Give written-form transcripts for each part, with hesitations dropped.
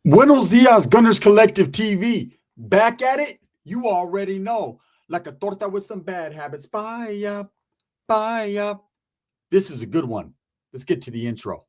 Buenos dias, Gunners Collective TV. Back at it? You already know. Like a torta with some bad habits. Bye up, bye up. This is a good one. Let's get to the intro.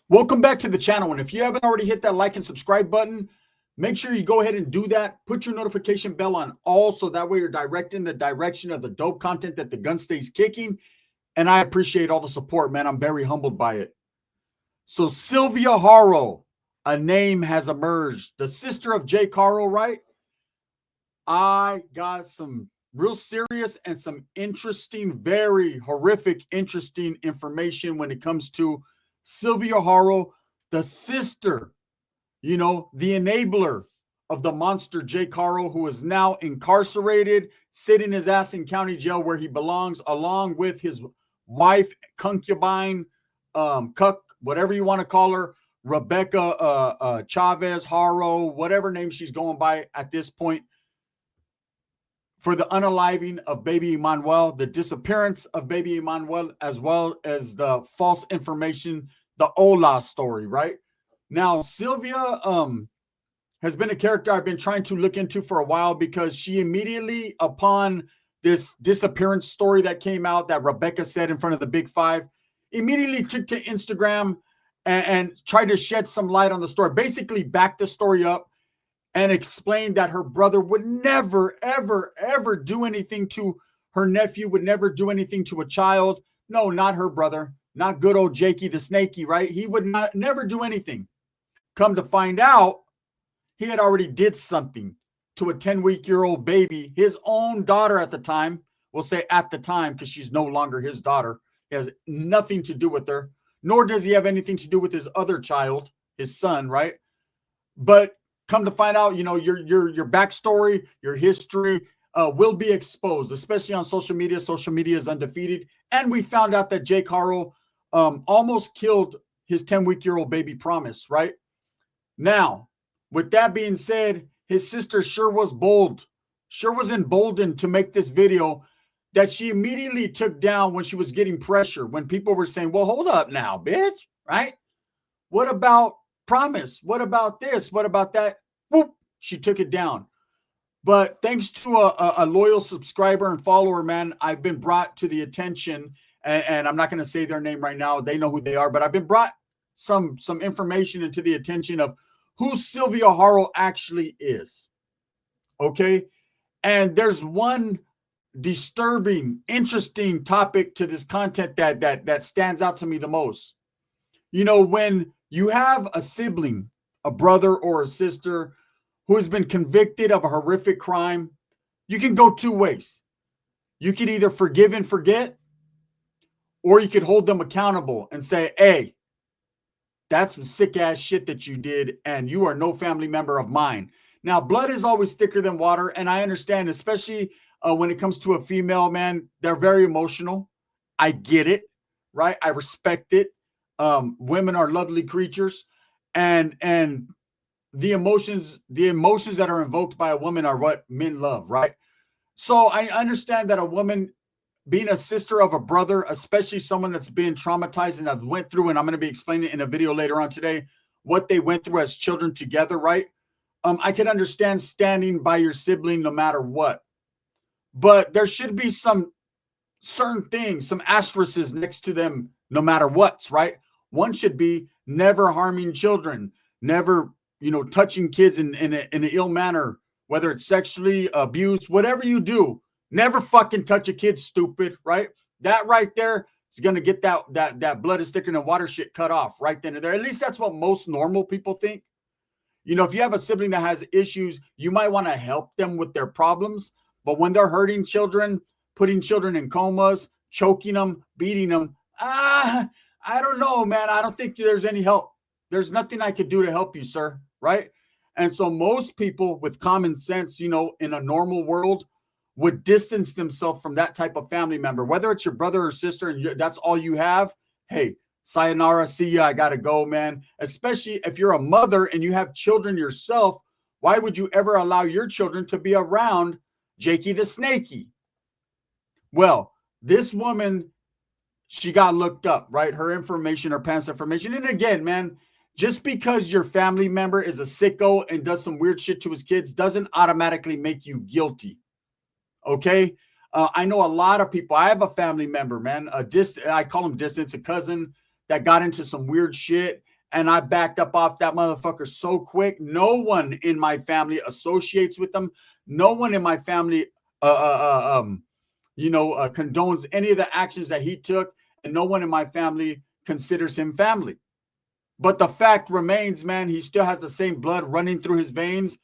Welcome back to the channel. And if you haven't already hit that like and subscribe button, make sure you go ahead and do that. Put your notification bell on all so that way you're directing the direction of the dope content that the gun stays kicking. And I appreciate all the support, man. I'm very humbled by it. So Sylvia Haro, a name has emerged. The sister of Jake Haro, right? I got some real serious and some interesting, very horrific, interesting information when it comes to Sylvia Haro, the sister, the enabler of the monster Jake Haro, who is now incarcerated, sitting his ass in county jail where he belongs, along with his wife, concubine, cuck, whatever you want to call her, Rebecca Chavez Haro, whatever name she's going by at this point, for the unaliving of baby Emmanuel, the disappearance of baby Emmanuel, as well as the false information, the Ola story, right? Now, Sylvia has been a character I've been trying to look into for a while because she immediately, upon this disappearance story that came out that Rebecca said in front of the Big Five, immediately took to Instagram and tried to shed some light on the story, basically backed the story up and explained that her brother would never, ever, ever do anything to her nephew, would never do anything to a child. No, not her brother, not good old Jakey the Snakey, right? He would never do anything. Come to find out, he had already did something to a 10-week-old baby, his own daughter at the time. We'll say at the time because she's no longer his daughter. He has nothing to do with her, nor does he have anything to do with his other child, his son, right? But come to find out, your backstory, your history will be exposed, especially on social media. Social media is undefeated. And we found out that Jake Haro almost killed his 10-week-old baby Promise, right? Now, with that being said, his sister sure was emboldened to make this video that she immediately took down when she was getting pressure, when people were saying, well, hold up now, bitch, right? What about Promise? What about this? What about that? Whoop, she took it down. But thanks to a loyal subscriber and follower, man, I've been brought to the attention, and I'm not going to say their name right now. They know who they are, but I've been brought some information into the attention of who Sylvia Haro actually is. Okay? And there's one disturbing, interesting topic to this content that stands out to me the most. When you have a sibling, a brother or a sister who has been convicted of a horrific crime, you can go two ways. You could either forgive and forget, or you could hold them accountable and say, hey, that's some sick ass shit that you did, and you are no family member of mine. Now, blood is always thicker than water, and I understand, especially when it comes to a female, man, they're very emotional. I get it, right? I respect it. Women are lovely creatures, and the emotions that are invoked by a woman are what men love, right? So I understand that a woman being a sister of a brother, especially someone that's been traumatized and I've went through, and I'm going to be explaining in a video later on today what they went through as children together, right? I can understand standing by your sibling no matter what, but there should be some certain things, some asterisks next to them no matter what, right? One should be never harming children, never, touching kids in an ill manner, whether it's sexually abused, whatever you do, never fucking touch a kid, stupid, right? That right there is going to get that blood is thicker than water shit cut off right then and there. At least that's what most normal people think. If you have a sibling that has issues, you might want to help them with their problems. But when they're hurting children, putting children in comas, choking them, beating them, I don't know, man. I don't think there's any help. There's nothing I could do to help you, sir, right? And so most people with common sense, in a normal world would distance themselves from that type of family member, whether it's your brother or sister and that's all you have. Hey, sayonara, see ya, I gotta go, man. Especially if you're a mother and you have children yourself, why would you ever allow your children to be around Jakey the Snakey? Well, this woman, she got looked up, right? Her information, her parents' information. And again, man, just because your family member is a sicko and does some weird shit to his kids doesn't automatically make you guilty. Okay. I know a lot of people. I have a family member, man, I call him distance, a cousin that got into some weird shit. And I backed up off that motherfucker so quick. No one in my family associates with them. No one in my family, condones any of the actions that he took. And no one in my family considers him family. But the fact remains, man, he still has the same blood running through his veins.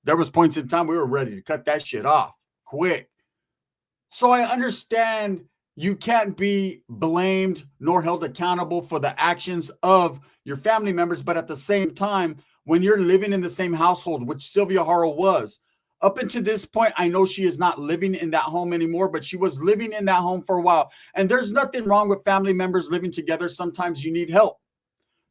There was points in time we were ready to cut that shit off quick. So I understand you can't be blamed nor held accountable for the actions of your family members. But at the same time, when you're living in the same household, which Sylvia Haro was, up until this point, I know she is not living in that home anymore, but she was living in that home for a while. And there's nothing wrong with family members living together. Sometimes you need help.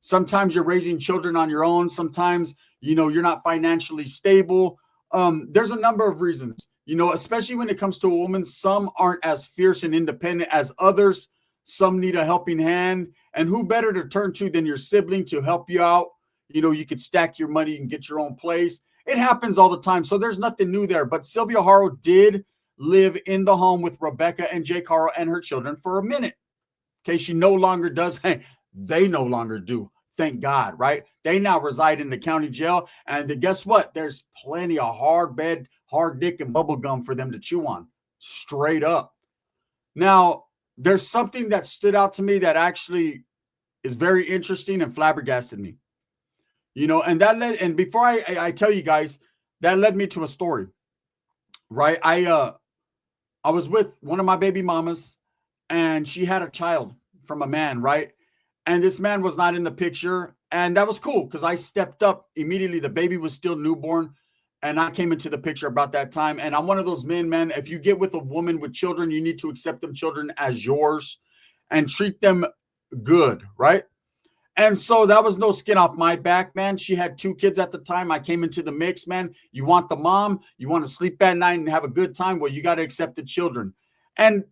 Sometimes you're raising children on your own. Sometimes, you're not financially stable. There's a number of reasons, especially when it comes to a woman. Some aren't as fierce and independent as others. Some need a helping hand. And who better to turn to than your sibling to help you out? You could stack your money and get your own place. It happens all the time. So there's nothing new there. But Sylvia Haro did live in the home with Rebecca and Jake Haro and her children for a minute. Okay, she no longer does. They no longer do. Thank God, right? They now reside in the county jail. And guess what? There's plenty of hard bed, hard dick, and bubble gum for them to chew on. Straight up. Now, there's something that stood out to me that actually is very interesting and flabbergasted me. And before I tell you guys, that led me to a story, right? I was with one of my baby mamas, and she had a child from a man, right? And this man was not in the picture, and that was cool because I stepped up immediately. The baby was still newborn, and I came into the picture about that time. And I'm one of those men, man, if you get with a woman with children, you need to accept them children as yours and treat them good, right? And so that was no skin off my back, man. She had 2 kids at the time. I came into the mix, man. You want the mom, you want to sleep at night and have a good time. Well, you got to accept the children. And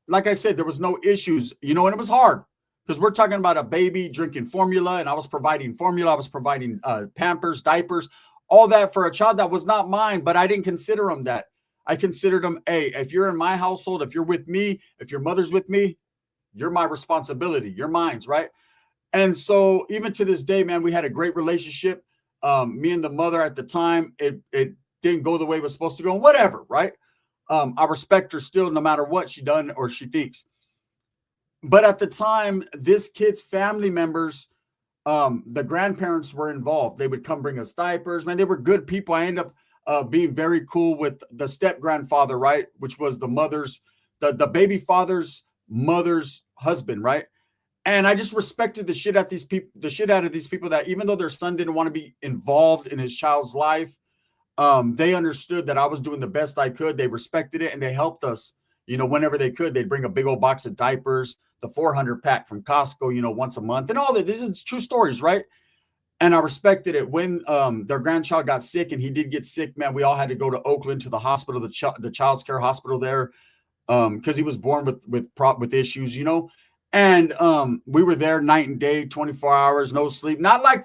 like I said, there was no issues, and it was hard because we're talking about a baby drinking formula, and I was providing formula. I was providing Pampers, diapers, all that for a child that was not mine, but I didn't consider them that. I considered them, hey, if you're in my household, if you're with me, if your mother's with me, you're my responsibility. You're mine's, right? And so even to this day, man, we had a great relationship. Me and the mother at the time, it didn't go the way it was supposed to go, and whatever, right? I respect her still, no matter what she done or she thinks. But at the time, this kid's family members, the grandparents were involved. They would come bring us diapers. Man, they were good people. I ended up being very cool with the step grandfather, right? Which was the baby father's mother's husband, right? And I just respected the shit out of these people that even though their son didn't want to be involved in his child's life, they understood that I was doing the best I could. They respected it and they helped us, whenever they could. They'd bring a big old box of diapers, the 400 pack from Costco, once a month, and all that. This is true stories, right? And I respected it. When their grandchild got sick, and he did get sick, man, we all had to go to Oakland to the hospital, the child's care hospital there, because he was born with issues, And we were there night and day, 24 hours, no sleep. Not like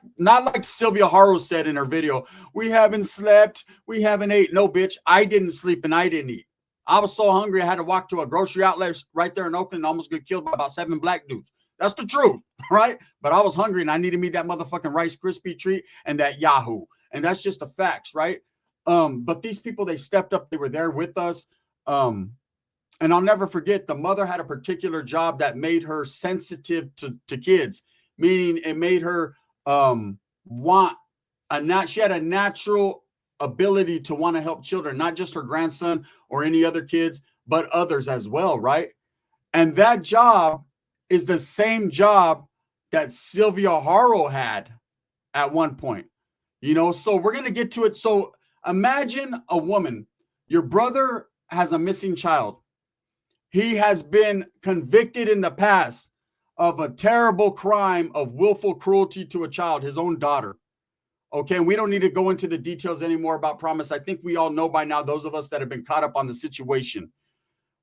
Sylvia Haro said in her video, we haven't slept, we haven't ate. No, bitch, I didn't sleep and I didn't eat. I was so hungry, I had to walk to a grocery outlet right there in Oakland and almost get killed by about 7 black dudes. That's the truth, right? But I was hungry and I needed me that motherfucking Rice Krispie treat and that Yahoo. And that's just the facts, right? But these people, they stepped up. They were there with us. And I'll never forget, the mother had a particular job that made her sensitive to kids, meaning it made her she had a natural ability to want to help children, not just her grandson or any other kids, but others as well, right? And that job is the same job that Sylvia Haro had at one point, so we're going to get to it. So imagine a woman Your brother has a missing child. He has been convicted in the past of a terrible crime of willful cruelty to a child, his own daughter. Okay, and we don't need to go into the details anymore about Promise. I think we all know by now, those of us that have been caught up on the situation.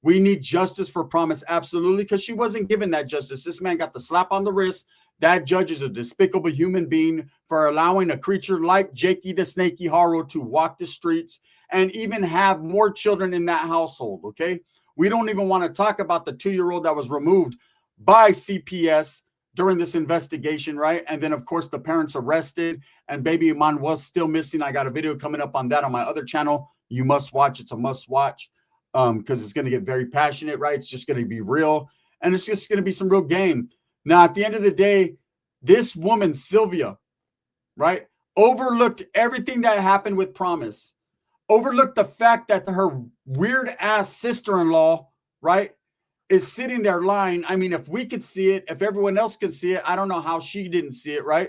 We need justice for Promise, absolutely, because she wasn't given that justice. This man got the slap on the wrist. That judge is a despicable human being for allowing a creature like Jakey the Snaky Haro to walk the streets and even have more children in that household, okay? We don't even want to talk about the 2-year-old that was removed by CPS during this investigation, right? And then, of course, the parents arrested, and baby Iman was still missing. I got a video coming up on that on my other channel. You must watch. It's a must watch because it's going to get very passionate, right? It's just going to be real, and it's just going to be some real game. Now, at the end of the day, this woman, Sylvia, right, overlooked everything that happened with Promise, overlooked the fact that her weird-ass sister-in-law, right, is sitting there lying. I mean, if we could see it, if everyone else could see it, I don't know how she didn't see it, right?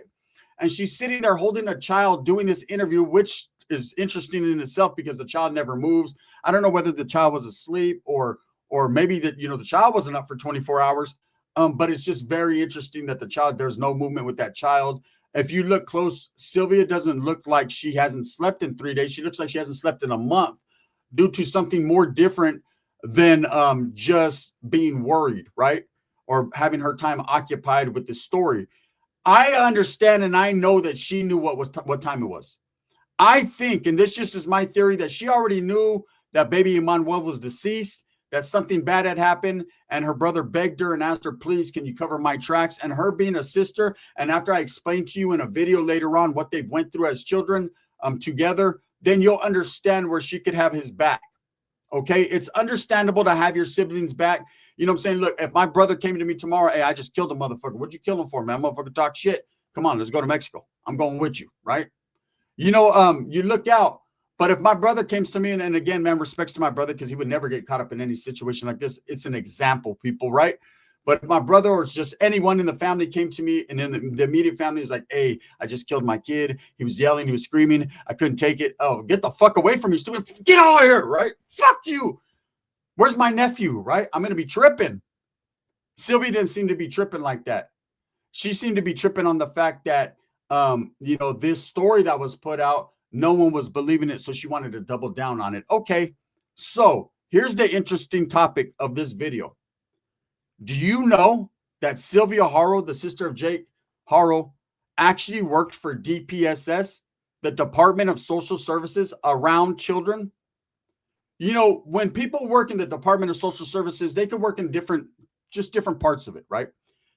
And she's sitting there holding a child doing this interview, which is interesting in itself because the child never moves. I don't know whether the child was asleep or maybe that, the child wasn't up for 24 hours. But it's just very interesting that the child, there's no movement with that child. If you look close, Sylvia doesn't look like she hasn't slept in 3 days. She looks like she hasn't slept in a month due to something more different than just being worried, right? Or having her time occupied with the story. I understand and I know that she knew what time it was. I think, and this just is my theory, that she already knew that baby Emmanuel was deceased, that something bad had happened, and her brother begged her and asked her, please, can you cover my tracks? And her being a sister, and after I explain to you in a video later on what they've went through as children together, then you'll understand where she could have his back. Okay, it's understandable to have your siblings back. You know what I'm saying? Look, if my brother came to me tomorrow, hey, I just killed a motherfucker. What'd you kill him for, man? Motherfucker talk shit. Come on, let's go to Mexico. I'm going with you, right? You look out. But if my brother came to me, and again, man, respects to my brother because he would never get caught up in any situation like this. It's an example, people, right? But if my brother or just anyone in the family came to me and then the immediate family is like, hey, I just killed my kid. He was yelling. He was screaming. I couldn't take it. Oh, get the fuck away from me, stupid. Get out of here, right? Fuck you. Where's my nephew, right? I'm going to be tripping. Sylvia didn't seem to be tripping like that. She seemed to be tripping on the fact that, this story that was put out, no one was believing it. So she wanted to double down on it. Okay. So here's the interesting topic of this video. Do you know that Sylvia Haro, the sister of Jake Haro, actually worked for DPSS, the Department of Social Services, around children? When people work in the Department of Social Services, they could work in different parts of it, right?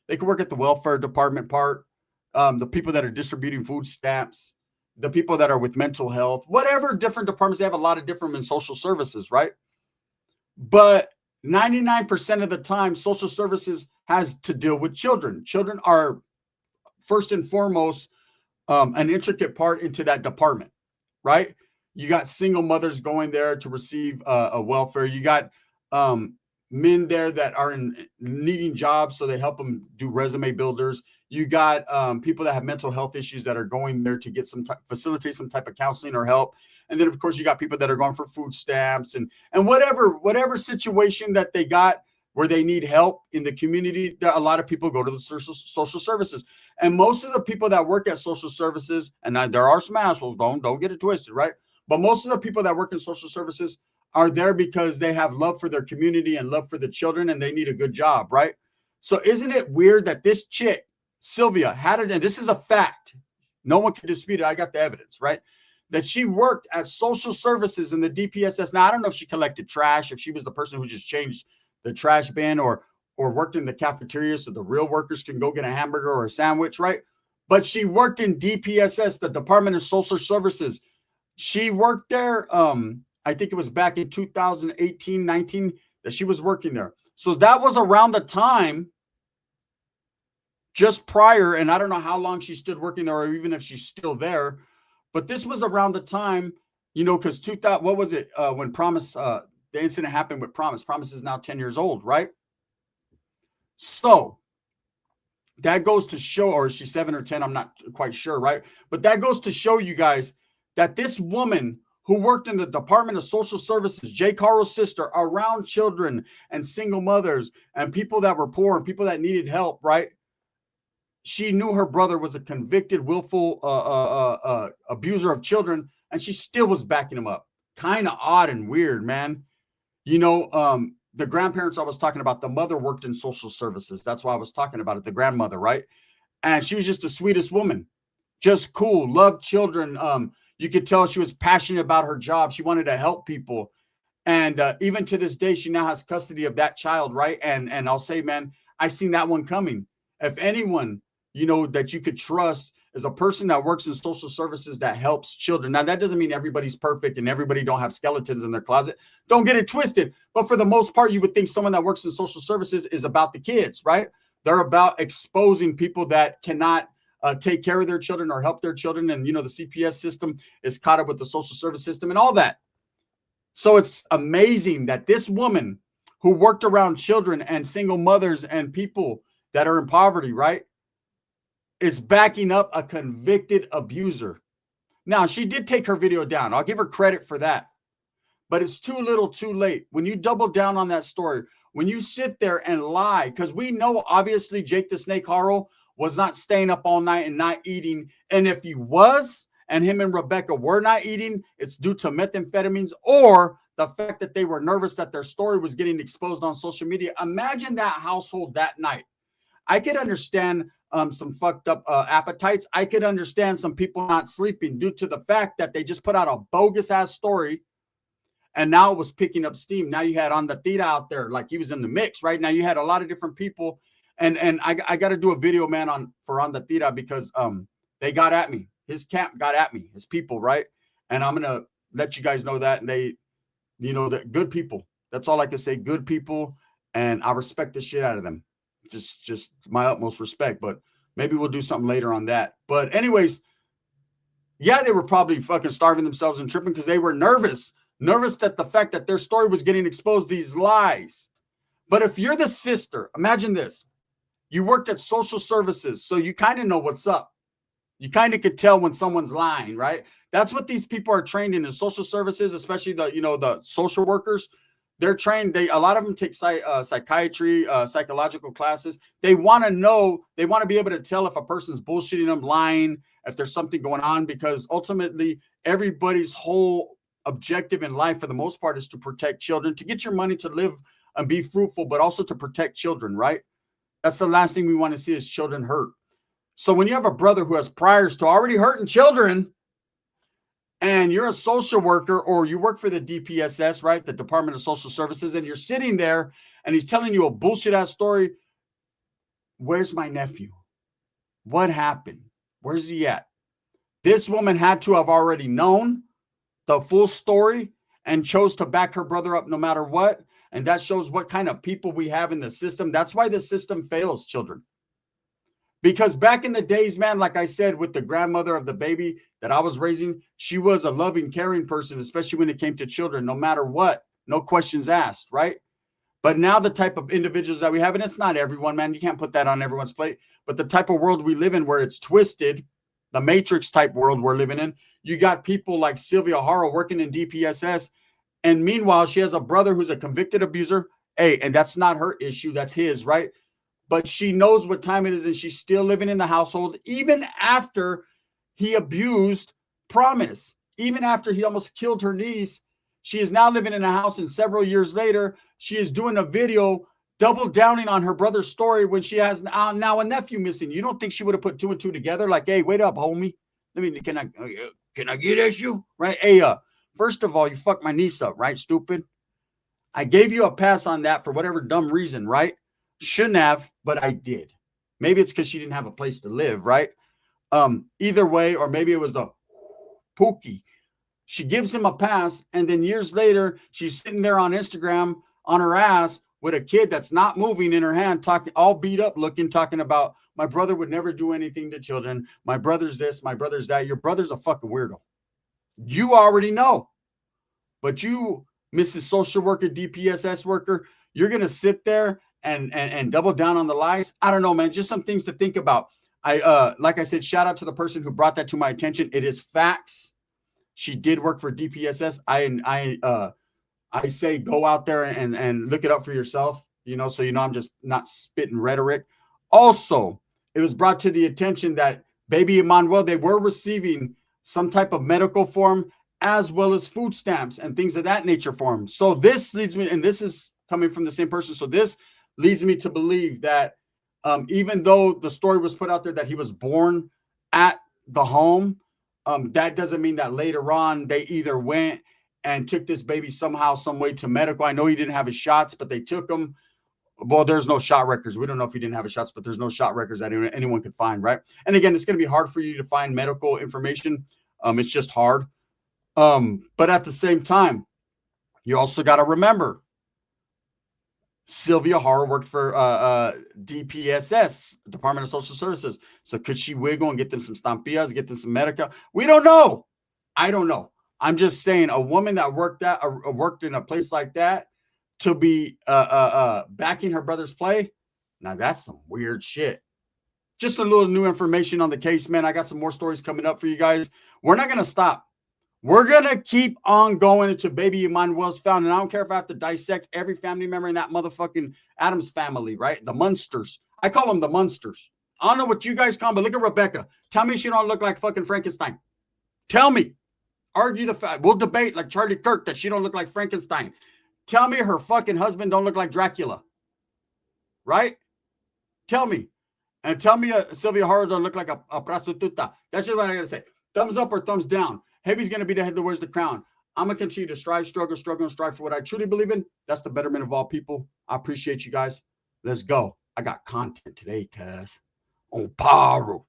They could work at the welfare department part, the people that are distributing food stamps, the people that are with mental health, whatever different departments. They have a lot of different in social services, right? But 99% of the time, social services has to deal with children. Children are first and foremost an intricate part into that department, right? You got single mothers going there to receive a welfare. You got men there that are needing jobs, so they help them do resume builders. You got people that have mental health issues that are going there to get facilitate some type of counseling or help. And then, of course, you got people that are going for food stamps and whatever situation that they got where they need help in the community. A lot of people go to the social services. And most of the people that work at social services, and there are some assholes, don't get it twisted, right? But most of the people that work in social services are there because they have love for their community and love for the children, and they need a good job, right? So isn't it weird that this chick, Sylvia, had it, and this is a fact. No one can dispute it. I got the evidence, right? That she worked at social services in the DPSS. Now, I don't know if she collected trash, if she was the person who just changed the trash bin or worked in the cafeteria so the real workers can go get a hamburger or a sandwich, right? But she worked in DPSS, the Department of Social Services. She worked there, I think it was back in 2018, 19 that she was working there. So that was around the time just prior, and I don't know how long she stood working there or even if she's still there, but this was around the time, because 2000, what was it? When Promise, the incident happened with Promise. Promise is now 10 years old, right? So that goes to show, or she's 7 or 10, I'm not quite sure, right? But that goes to show you guys that this woman who worked in the Department of Social Services, Jake Haro's sister, around children and single mothers and people that were poor and people that needed help, right? She knew her brother was a convicted, willful abuser of children, and she still was backing him up. Kind of odd and weird, man. You know, the grandparents I was talking about, the mother worked in social services. That's why I was talking about it, the grandmother, right? And she was just the sweetest woman, just cool, loved children. You could tell she was passionate about her job. She wanted to help people. And even to this day, she now has custody of that child, right? And I'll say, man, I seen that one coming. If anyone, you know, that you could trust is a person that works in social services that helps children. Now, that doesn't mean everybody's perfect and everybody don't have skeletons in their closet. Don't get it twisted. But for the most part, you would think someone that works in social services is about the kids, right? They're about exposing people that cannot take care of their children or help their children. And, you know, the CPS system is caught up with the social service system and all that. So it's amazing that this woman who worked around children and single mothers and people that are in poverty, right, is backing up a convicted abuser. Now, she did take her video down. I'll give her credit for that. But it's too little too late. When you double down on that story, when you sit there and lie, because we know obviously Jake the Snake Haro was not staying up all night and not eating. And if he was, and him and Rebecca were not eating, it's due to methamphetamines or the fact that they were nervous that their story was getting exposed on social media. Imagine that household that night. I could understand some fucked up appetites. I could understand some people not sleeping due to the fact that they just put out a bogus ass story and now it was picking up steam. Now you had On the Theta out there, like he was in the mix, right? Now you had a lot of different people. And I got to do a video, man, for On the Theta because they got at me. His camp got at me, his people, right? And I'm going to let you guys know that. And they, you know, the good people. That's all I can say. Good people. And I respect the shit out of them. Just my utmost respect. But maybe we'll do something later on that. But anyways, yeah, they were probably fucking starving themselves and tripping because they were nervous. Nervous that the fact that their story was getting exposed, these lies. But if you're the sister, imagine this. You worked at social services, so you kind of know what's up. You kind of could tell when someone's lying, right? That's what these people are trained in social services, especially the social workers. They're trained. A lot of them take psychiatry, psychological classes. They want to know. They want to be able to tell if a person's bullshitting them, lying, if there's something going on, because ultimately everybody's whole objective in life, for the most part, is to protect children, to get your money to live and be fruitful, but also to protect children, right? That's the last thing we want to see is children hurt. So when you have a brother who has priors to already hurting children and you're a social worker or you work for the DPSS, right, the Department of Social Services, and you're sitting there and he's telling you a bullshit ass story, where's my nephew? What happened? Where's he at? This woman had to have already known the full story and chose to back her brother up no matter what. And that shows what kind of people we have in the system. That's why the system fails children. Because back in the days, man, like I said, with the grandmother of the baby that I was raising, she was a loving, caring person, especially when it came to children, no matter what, no questions asked, right? But now the type of individuals that we have, and it's not everyone, man, you can't put that on everyone's plate, but the type of world we live in where it's twisted, the Matrix type world we're living in, you got people like Sylvia Haro working in DPSS, and meanwhile, she has a brother who's a convicted abuser. Hey, and that's not her issue, that's his, right? But she knows what time it is, and she's still living in the household, even after he abused Promise, even after he almost killed her niece. She is now living in a house, and several years later, she is doing a video double downing on her brother's story when she has now a nephew missing. You don't think she would have put two and two together? Like, hey, wait up, homie. Can I get at you? Right? Hey, first of all, you fucked my niece up, right, stupid? I gave you a pass on that for whatever dumb reason, right? Shouldn't have, but I did. Maybe it's because she didn't have a place to live, right? Either way, or maybe it was the Pookie. She gives him a pass, and then years later, she's sitting there on Instagram on her ass with a kid that's not moving in her hand, talking all beat up looking, talking about my brother would never do anything to children. My brother's this, my brother's that. Your brother's a fucking weirdo. You already know. But you, Mrs. Social Worker, DPSS worker, you're going to sit there and double down on the lies. I don't know, man. Just some things to think about. Like I said, shout out to the person who brought that to my attention. It is facts. she did work for DPSS. I say go out there and look it up for yourself, so I'm just not spitting rhetoric. Also, it was brought to the attention that baby Emmanuel, they were receiving some type of medical form as well as food stamps and things of that nature for him. So this leads me, and this is coming from the same person, so this leads me to believe that even though the story was put out there that he was born at the home, that doesn't mean that later on they either went and took this baby somehow, some way to medical. I know he didn't have his shots, but they took him. Well, there's no shot records. We don't know if he didn't have his shots, but there's no shot records that anyone could find, right? And again, it's going to be hard for you to find medical information. It's just hard. But at the same time, you also got to remember, Sylvia Haro worked for DPSS, Department of Social Services. So could she wiggle and get them some stampillas, get them some medica? We don't know. I don't know. I'm just saying, a woman that worked in a place like that to be backing her brother's play, now that's some weird shit. Just a little new information on the case, man. I got some more stories coming up for you guys. We're not going to stop. We're going to keep on going until baby Emmanuel's found. And I don't care if I have to dissect every family member in that motherfucking Adams family, right? The Munsters. I call them the Munsters. I don't know what you guys call them, but look at Rebecca. Tell me she don't look like fucking Frankenstein. Tell me. Argue the fact. We'll debate like Charlie Kirk that she don't look like Frankenstein. Tell me her fucking husband don't look like Dracula. Right? Tell me. And tell me Sylvia Haro don't look like a prostituta. That's just what I got to say. Thumbs up or thumbs down. Heavy's going to be the head that wears the crown. I'm going to continue to strive, struggle, and strive for what I truly believe in. That's the betterment of all people. I appreciate you guys. Let's go. I got content today, cuz. On Haro.